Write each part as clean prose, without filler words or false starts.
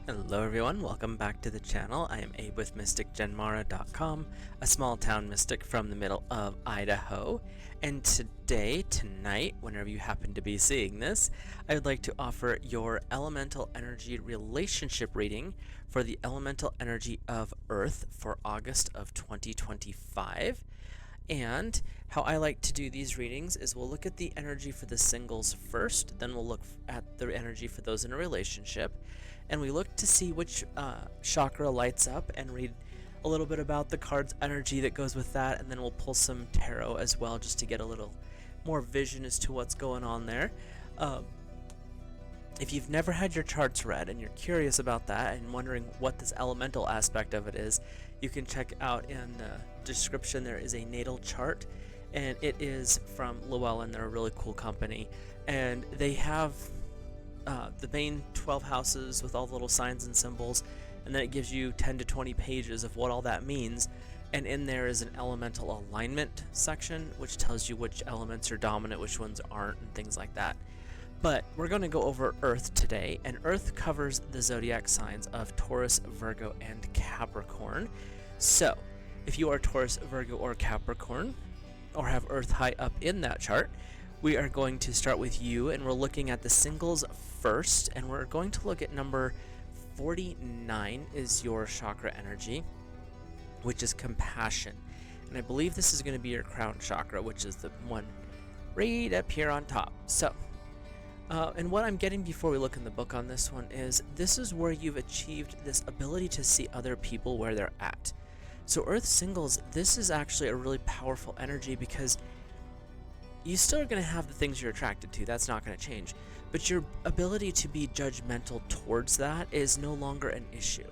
Hello everyone, welcome back to the channel. I am Abe with MysticGenmara.com, a small town mystic from the middle of Idaho. And tonight, whenever you happen to be seeing this, I would like to offer your elemental energy relationship reading for the elemental energy of Earth for August of 2025. And how I like to do these readings is we'll look at the energy for the singles first, then we'll look at the energy for those in a relationship, and we look to see which chakra lights up and read a little bit about the card's energy that goes with that, and then we'll pull some tarot as well just to get a little more vision as to what's going on there. If you've never had your charts read and you're curious about that and wondering what this elemental aspect of it is, you can check out in the description. There is a natal chart, and it is from Llewellyn. They're a really cool company, and they have the main 12 houses with all the little signs and symbols, and then it gives you 10 to 20 pages of what all that means. And in there is an elemental alignment section, which tells you which elements are dominant, which ones aren't, and things like that. But we're going to go over Earth today, and Earth covers the zodiac signs of Taurus, Virgo, and Capricorn. So, if you are Taurus, Virgo, or Capricorn, or have Earth high up in that chart, we are going to start with you, and we're looking at the singles first, and we're going to look at number 49 is your chakra energy, which is compassion. And I believe this is going to be your crown chakra, which is the one right up here on top. So, and what I'm getting before we look in the book on this one is this is where you've achieved this ability to see other people where they're at. So Earth singles, this is actually a really powerful energy because you still are going to have the things you're attracted to. That's not going to change. But your ability to be judgmental towards that is no longer an issue.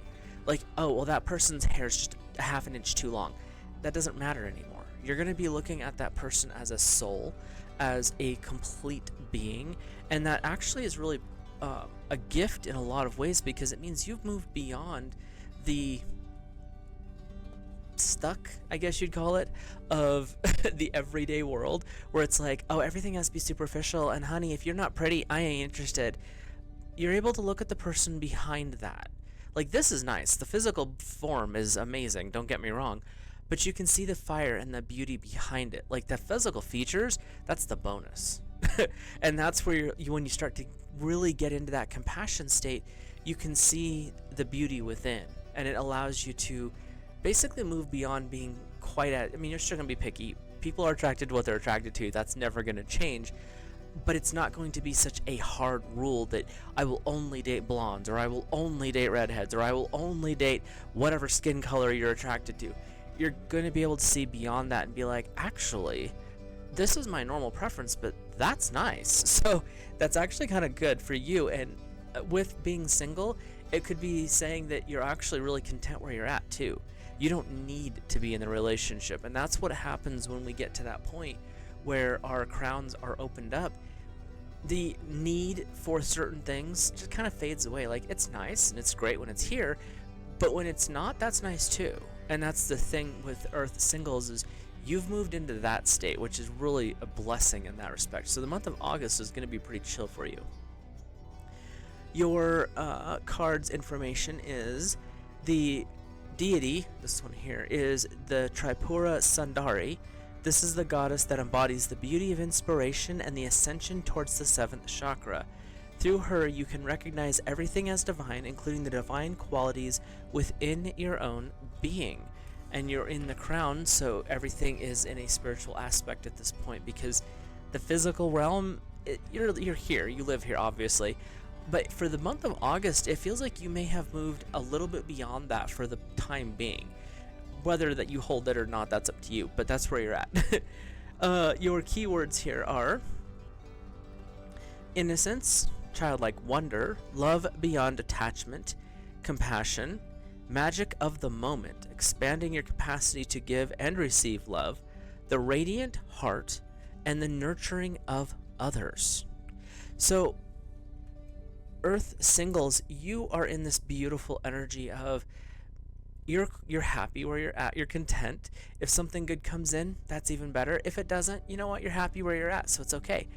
Like, oh, well, that person's hair is just a half an inch too long. That doesn't matter anymore. You're going to be looking at that person as a soul, as a complete being, and that actually is really a gift in a lot of ways because it means you've moved beyond the stuck, I guess you'd call it, of the everyday world where it's like, oh, everything has to be superficial, and honey, if you're not pretty, I ain't interested. You're able to look at the person behind that. Like, this is nice. The physical form is amazing, don't get me wrong, but you can see the fire and the beauty behind it. Like, the physical features, that's the bonus. And that's where when you start to really get into that compassion state, you can see the beauty within, and it allows you to basically move beyond being quite at, I mean, you're still going to be picky. People are attracted to what they're attracted to. That's never going to change. But it's not going to be such a hard rule that I will only date blondes, or I will only date redheads, or I will only date whatever skin color you're attracted to. You're going to be able to see beyond that and be like, actually, this is my normal preference, but that's nice. So that's actually kind of good for you. And with being single, it could be saying that you're actually really content where you're at too. You don't need to be in the relationship. And that's what happens when we get to that point where our crowns are opened up. The need for certain things just kind of fades away. Like, it's nice and it's great when it's here, but when it's not, that's nice too. And that's the thing with Earth singles is you've moved into that state, which is really a blessing in that respect. So the month of August is going to be pretty chill for you. Your card's information is the deity, this one here, is the Tripura Sundari. This is the goddess that embodies the beauty of inspiration and the ascension towards the 7th chakra. Through her, you can recognize everything as divine, including the divine qualities within your own being. And you're in the crown, so everything is in a spiritual aspect at this point, because the physical realm, you're here, you live here, obviously. But for the month of August, it feels like you may have moved a little bit beyond that for the time being. Whether that you hold it or not, that's up to you, but that's where you're at. Your keywords here are innocence, childlike wonder, love beyond attachment, compassion, magic of the moment, expanding your capacity to give and receive love, the radiant heart, and the nurturing of others. So, Earth singles, you are in this beautiful energy of you're happy where you're at, you're content. If something good comes in, that's even better. If it doesn't, you know what, you're happy where you're at, so it's okay.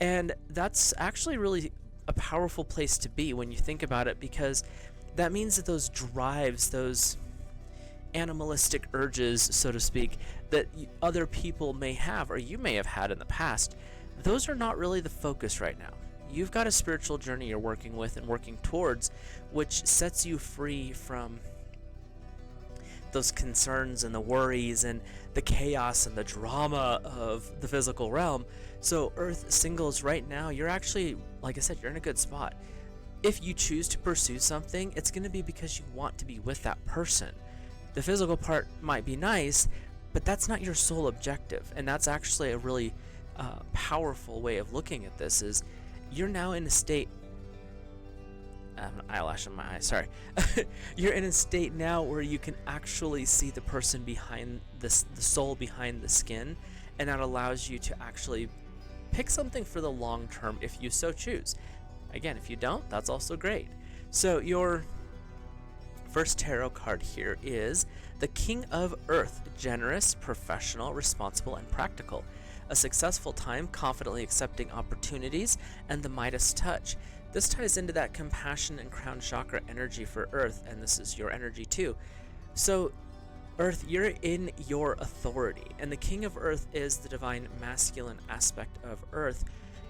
And that's actually really a powerful place to be when you think about it, because that means that those drives, those animalistic urges, so to speak, that other people may have or you may have had in the past, those are not really the focus right now. You've got a spiritual journey you're working with and working towards, which sets you free from those concerns and the worries and the chaos and the drama of the physical realm. So Earth singles, right now, you're actually, like I said, you're in a good spot. If you choose to pursue something, it's going to be because you want to be with that person. The physical part might be nice, but that's not your sole objective. And that's actually a really powerful way of looking at this, is you're now in a state, an eyelash in my eye, sorry. You're in a state now where you can actually see the person behind this, the soul behind the skin, and that allows you to actually pick something for the long term if you so choose. Again, if you don't, that's also great. So your first tarot card here is the King of Earth, generous, professional, responsible, and practical. A successful time, confidently accepting opportunities, and the Midas touch. This ties into that compassion and crown chakra energy for Earth, and this is your energy too. So Earth, you're in your authority, and the King of Earth is the divine masculine aspect of Earth,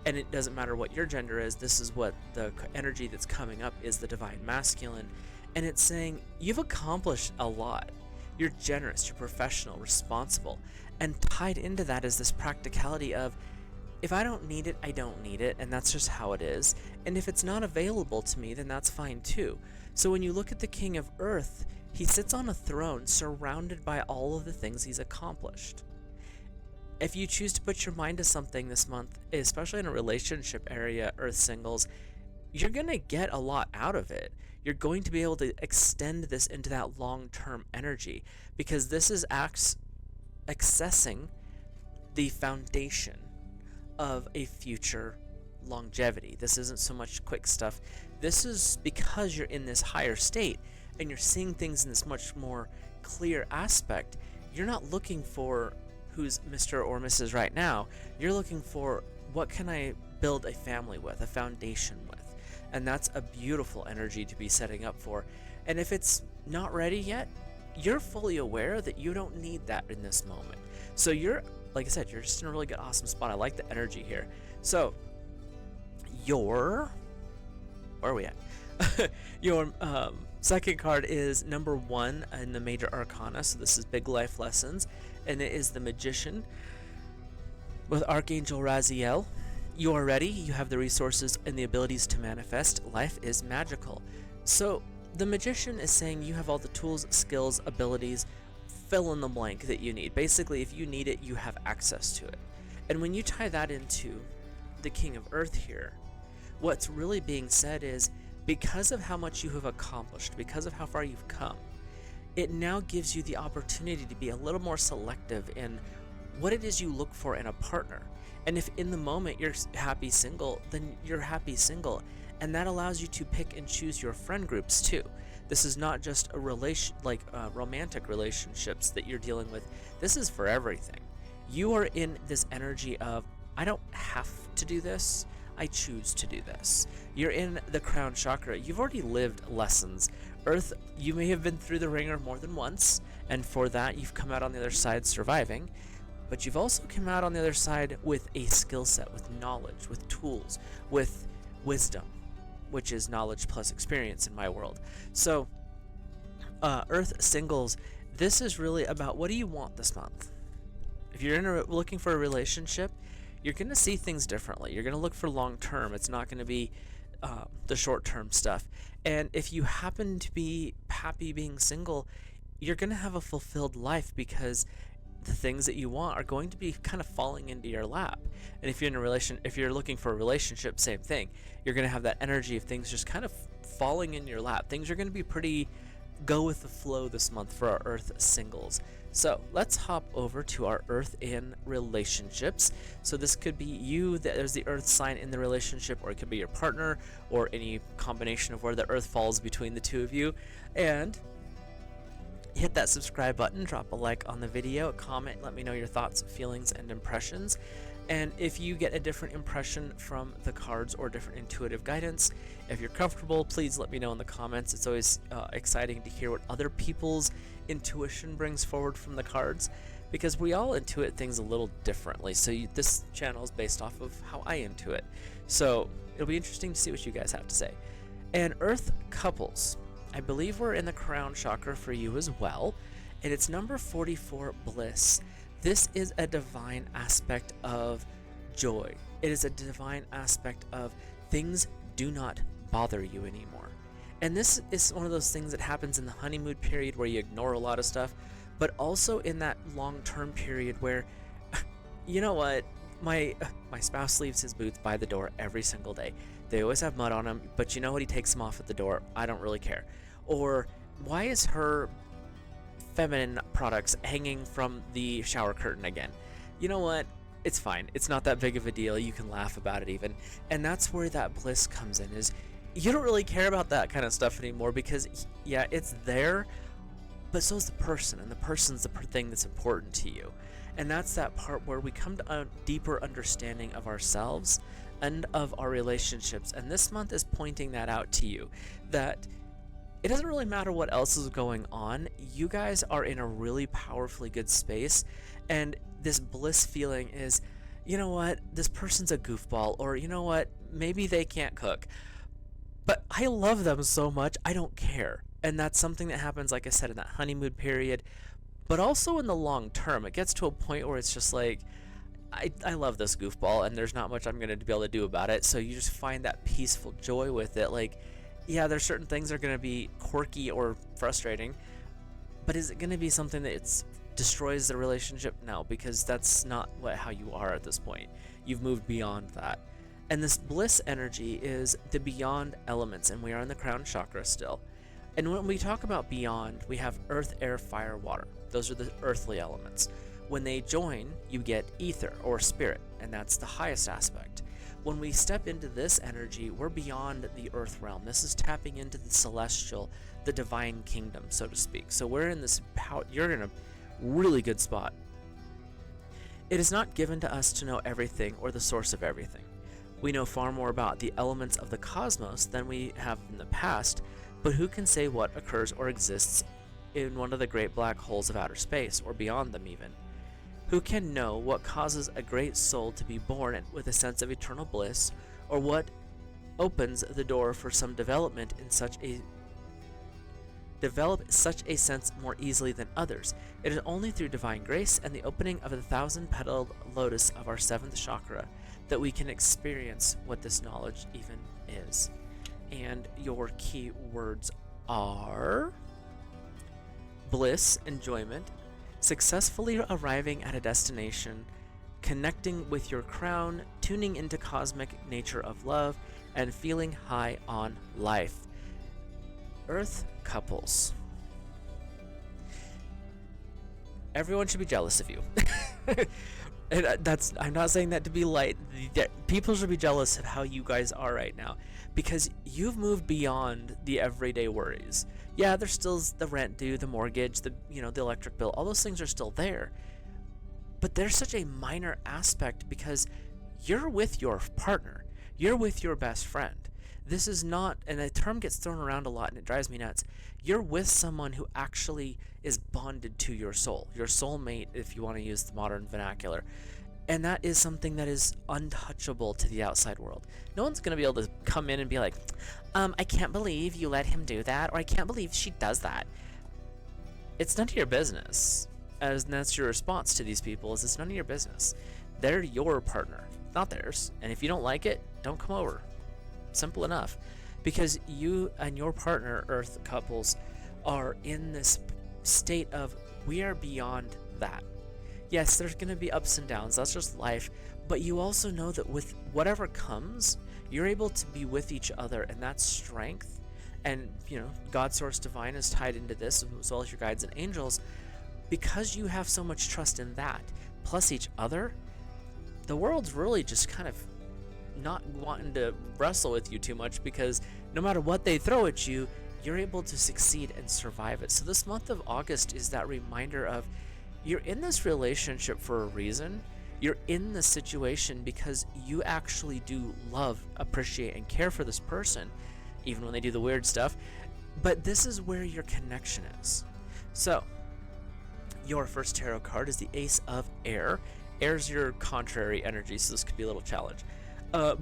and it doesn't matter what your gender is, this is what the energy that's coming up is, the divine masculine, and it's saying you've accomplished a lot. You're generous, you're professional, responsible, and tied into that is this practicality of, if I don't need it, I don't need it, and that's just how it is, and if it's not available to me, then that's fine too. So when you look at the King of Earth, he sits on a throne surrounded by all of the things he's accomplished. If you choose to put your mind to something this month, especially in a relationship area, Earth singles, you're going to get a lot out of it. You're going to be able to extend this into that long-term energy, because this is accessing the foundation of a future longevity. This isn't so much quick stuff. This is because you're in this higher state and you're seeing things in this much more clear aspect. You're not looking for who's Mr. or Mrs. right now. You're looking for, what can I build a family with, a foundation with? And that's a beautiful energy to be setting up for. And if it's not ready yet, you're fully aware that you don't need that in this moment. So you're, like I said, you're just in a really good, awesome spot. I like the energy here. So where are we at? Your second card is number 1 in the major arcana. So this is big life lessons, and it is the Magician with Archangel Raziel. You are ready. You have the resources and the abilities to manifest. Life is magical. So the Magician is saying you have all the tools, skills, abilities, fill in the blank that you need. Basically, if you need it, you have access to it. And when you tie that into the King of Earth here, what's really being said is, because of how much you have accomplished, because of how far you've come, it now gives you the opportunity to be a little more selective in what it is you look for in a partner. And if in the moment you're happy single, then you're happy single. And that allows you to pick and choose your friend groups too. This is not just a romantic relationships that you're dealing with. This is for everything. You are in this energy of, I don't have to do this, I choose to do this. You're in the crown chakra. You've already lived lessons. Earth, you may have been through the ringer more than once, and for that you've come out on the other side surviving. But you've also come out on the other side with a skill set, with knowledge, with tools, with wisdom, which is knowledge plus experience in my world. So, Earth singles, this is really about, what do you want this month? If you're looking for a relationship, you're going to see things differently. You're going to look for long term. It's not going to be the short term stuff. And if you happen to be happy being single, you're going to have a fulfilled life, because the things that you want are going to be kind of falling into your lap. And if you're looking for a relationship, same thing. You're going to have that energy of things just kind of falling in your lap. Things are going to be pretty go with the flow this month for our Earth singles. So let's hop over to our Earth in relationships. So this could be you, there's the Earth sign in the relationship, or it could be your partner, or any combination of where the Earth falls between the two of you. And hit that subscribe button, drop a like on the video, a comment, let me know your thoughts, feelings, and impressions. And if you get a different impression from the cards or different intuitive guidance, if you're comfortable, please let me know in the comments. It's always exciting to hear what other people's intuition brings forward from the cards, because we all intuit things a little differently. So this channel is based off of how I intuit. So it'll be interesting to see what you guys have to say. And Earth couples, I believe we're in the crown chakra for you as well, and it's number 44, bliss. This is a divine aspect of joy. It is a divine aspect of things do not bother you anymore. And this is one of those things that happens in the honeymoon period where you ignore a lot of stuff, but also in that long-term period where, you know what, my spouse leaves his boots by the door every single day. They always have mud on them, but you know what, he takes them off at the door. I don't really care. Or why is her feminine products hanging from the shower curtain again? You know what? It's fine. It's not that big of a deal. You can laugh about it even. And that's where that bliss comes in, is you don't really care about that kind of stuff anymore, because yeah, it's there, but so is the person, and the person's the thing that's important to you. And that's that part where we come to a deeper understanding of ourselves and of our relationships. And this month is pointing that out to you, that it doesn't really matter what else is going on. You guys are in a really powerfully good space, and this bliss feeling is, you know what, this person's a goofball, or you know what, maybe they can't cook, but I love them so much, I don't care. And that's something that happens, like I said, in that honeymoon period, but also in the long term. It gets to a point where it's just like, I love this goofball, and there's not much I'm going to be able to do about it, so you just find that peaceful joy with it. Like, yeah, there's certain things that are going to be quirky or frustrating, but is it going to be something that destroys the relationship? No, because that's not how you are at this point. You've moved beyond that. And this bliss energy is the beyond elements, and we are in the crown chakra still. And when we talk about beyond, we have earth, air, fire, water. Those are the earthly elements. When they join, you get ether or spirit, and that's the highest aspect. When we step into this energy, we're beyond the earth realm. This is tapping into the celestial, the divine kingdom, so to speak. So we're in this you're in a really good spot. It is not given to us to know everything or the source of everything. We know far more about the elements of the cosmos than we have in the past, but who can say what occurs or exists in one of the great black holes of outer space, or beyond them even? Who can know what causes a great soul to be born with a sense of eternal bliss, or what opens the door for some develop such a sense more easily than others? It is only through divine grace and the opening of the 1,000-petaled lotus of our 7th chakra that we can experience what this knowledge even is. And your key words are bliss, enjoyment, successfully arriving at a destination, connecting with your crown, tuning into cosmic nature of love, and feeling high on life. Earth couples. Everyone should be jealous of you. And I'm not saying that to be light. People should be jealous of how you guys are right now, because you've moved beyond the everyday worries. Yeah, there's still the rent due, the mortgage, the electric bill. All those things are still there. But there's such a minor aspect because you're with your partner. You're with your best friend. This is not, and the term gets thrown around a lot and it drives me nuts. You're with someone who actually is bonded to your soul, your soulmate, if you want to use the modern vernacular. And that is something that is untouchable to the outside world. No one's going to be able to come in and be like, I can't believe you let him do that, or I can't believe she does that. It's none of your business. And that's your response to these people, is it's none of your business. They're your partner, not theirs. And if you don't like it, don't come over. Simple enough. Because you and your partner, Earth couples, are in this state of, we are beyond that. Yes, there's going to be ups and downs. That's just life. But you also know that with whatever comes, you're able to be with each other, and that's strength. And, God Source Divine is tied into this, as well as your guides and angels. Because you have so much trust in that, plus each other, the world's really just kind of not wanting to wrestle with you too much, because no matter what they throw at you, you're able to succeed and survive it. So this month of August is that reminder of, you're in this relationship for a reason. You're in this situation because you actually do love, appreciate, and care for this person, even when they do the weird stuff. But this is where your connection is. So, your first tarot card is the Ace of Air. Air's your contrary energy, so this could be a little challenge.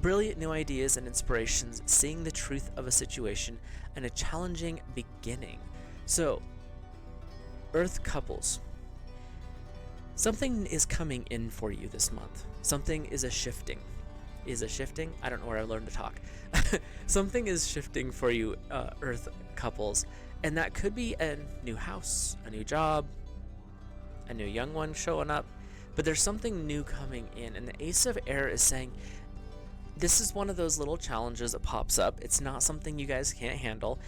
Brilliant new ideas and inspirations, seeing the truth of a situation, and a challenging beginning. So, Earth couples. Something is coming in for you this month. Something is a shifting. Is a shifting? I don't know where I learned to talk. Something is shifting for you, Earth couples. And that could be a new house, a new job, a new young one showing up. But there's something new coming in. And the Ace of Air is saying, this is one of those little challenges that pops up. It's not something you guys can't handle,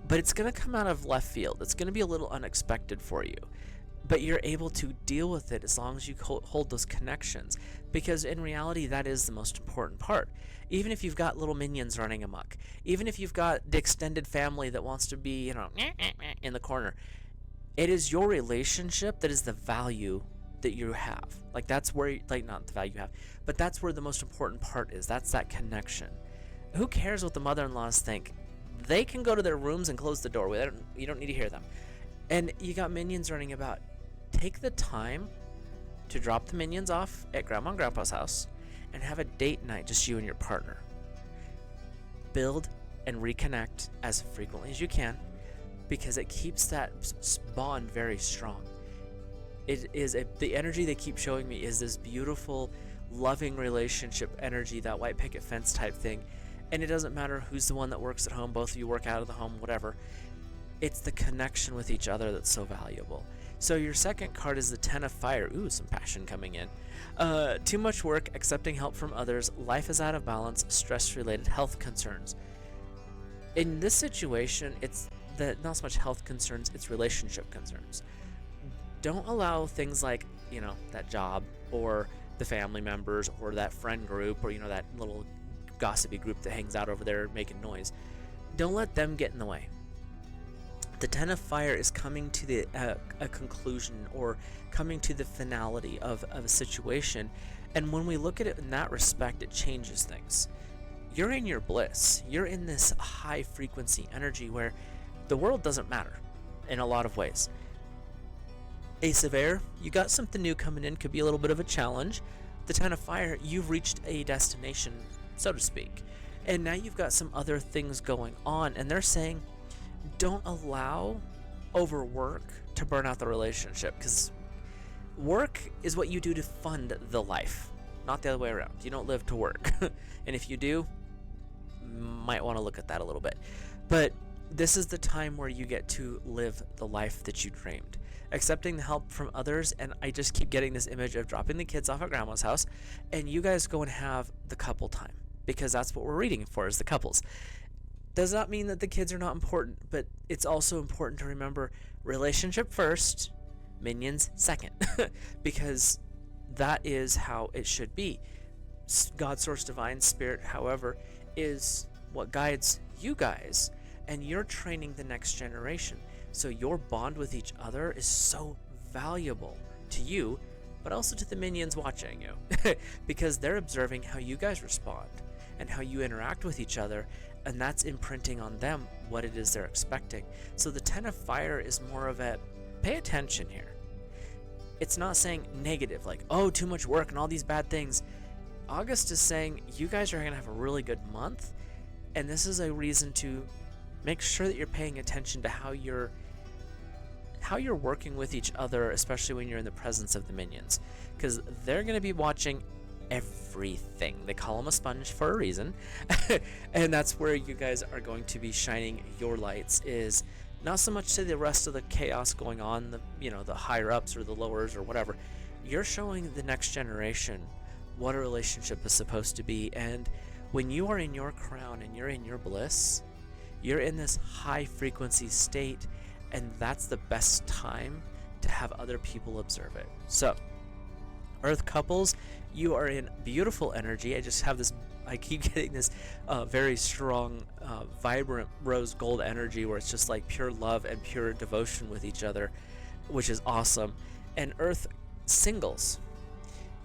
but it's going to come out of left field. It's going to be a little unexpected for you, but you're able to deal with it as long as you hold those connections, because in reality, that is the most important part. Even if you've got little minions running amok, even if you've got the extended family that wants to be, in the corner, it is your relationship that is the value that you have. Like, that's where, not the value you have, but that's where the most important part is. That's that connection. Who cares what the mother-in-laws think? They can go to their rooms and close the door. You don't need to hear them. And you got minions running about. Take the time to drop the minions off at Grandma and Grandpa's house and have a date night, just you and your partner. Build and reconnect as frequently as you can, because it keeps that bond very strong. It is the energy they keep showing me is this beautiful, loving relationship energy, that white picket fence type thing. And it doesn't matter who's the one that works at home, both of you work out of the home, whatever. It's the connection with each other that's so valuable. So your second card is the Ten of Fire. Ooh, some passion coming in. Too much work, accepting help from others, life is out of balance, stress-related health concerns. In this situation, it's not so much health concerns, it's relationship concerns. Don't allow things like, that job or the family members or that friend group or, that little gossipy group that hangs out over there making noise. Don't let them get in the way. The Ten of Fire is coming to a conclusion, or coming to the finality of a situation. And when we look at it in that respect, it changes things. You're in your bliss. You're in this high frequency energy where the world doesn't matter in a lot of ways. Ace of Air, you got something new coming in, could be a little bit of a challenge. The Ten of Fire, you've reached a destination, so to speak. And now you've got some other things going on, and they're saying, don't allow overwork to burn out the relationship, because work is what you do to fund the life, not the other way around. You don't live to work. And if you do, might want to look at that a little bit. But this is the time where you get to live the life that you dreamed. Accepting the help from others, and I just keep getting this image of dropping the kids off at Grandma's house, and you guys go and have the couple time, because that's what we're reading for, is the couples. Does not mean that the kids are not important, but it's also important to remember relationship first, minions second, because that is how it should be. God, source, divine, spirit, however, is what guides you guys, and you're training the next generation. So your bond with each other is so valuable to you, but also to the minions watching you, because they're observing how you guys respond and how you interact with each other, and that's imprinting on them what it is they're expecting. So the Ten of Fire is more of a pay attention here. It's not saying negative, like, oh, too much work and all these bad things. August is saying you guys are going to have a really good month, and this is a reason to make sure that you're paying attention to how you're working with each other, especially when you're in the presence of the minions, because they're going to be watching everything. They call them a sponge for a reason. And that's where you guys are going to be shining your lights, is not so much to the rest of the chaos going on, the higher ups or the lowers or whatever. You're showing the next generation what a relationship is supposed to be. And when you are in your crown and you're in your bliss, you're in this high frequency state, and that's the best time to have other people observe it. So, Earth couples, you are in beautiful energy. I keep getting this very strong, vibrant rose gold energy where it's just like pure love and pure devotion with each other, which is awesome. And Earth singles,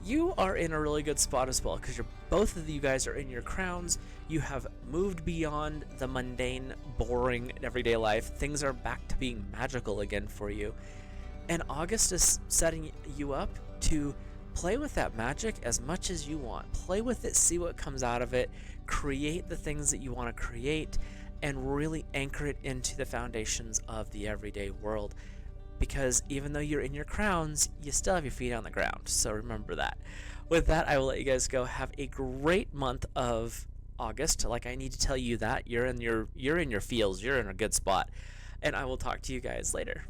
you are in a really good spot as well, because both of you guys are in your crowns. You have moved beyond the mundane, boring, everyday life. Things are back to being magical again for you. And August is setting you up to play with that magic as much as you want. Play with it, see what comes out of it, create the things that you want to create, and really anchor it into the foundations of the everyday world. Because even though you're in your crowns, you still have your feet on the ground. So remember that. With that, I will let you guys go. Have a great month of August. Like, I need to tell you that you're in your feels. You're in a good spot. And I will talk to you guys later.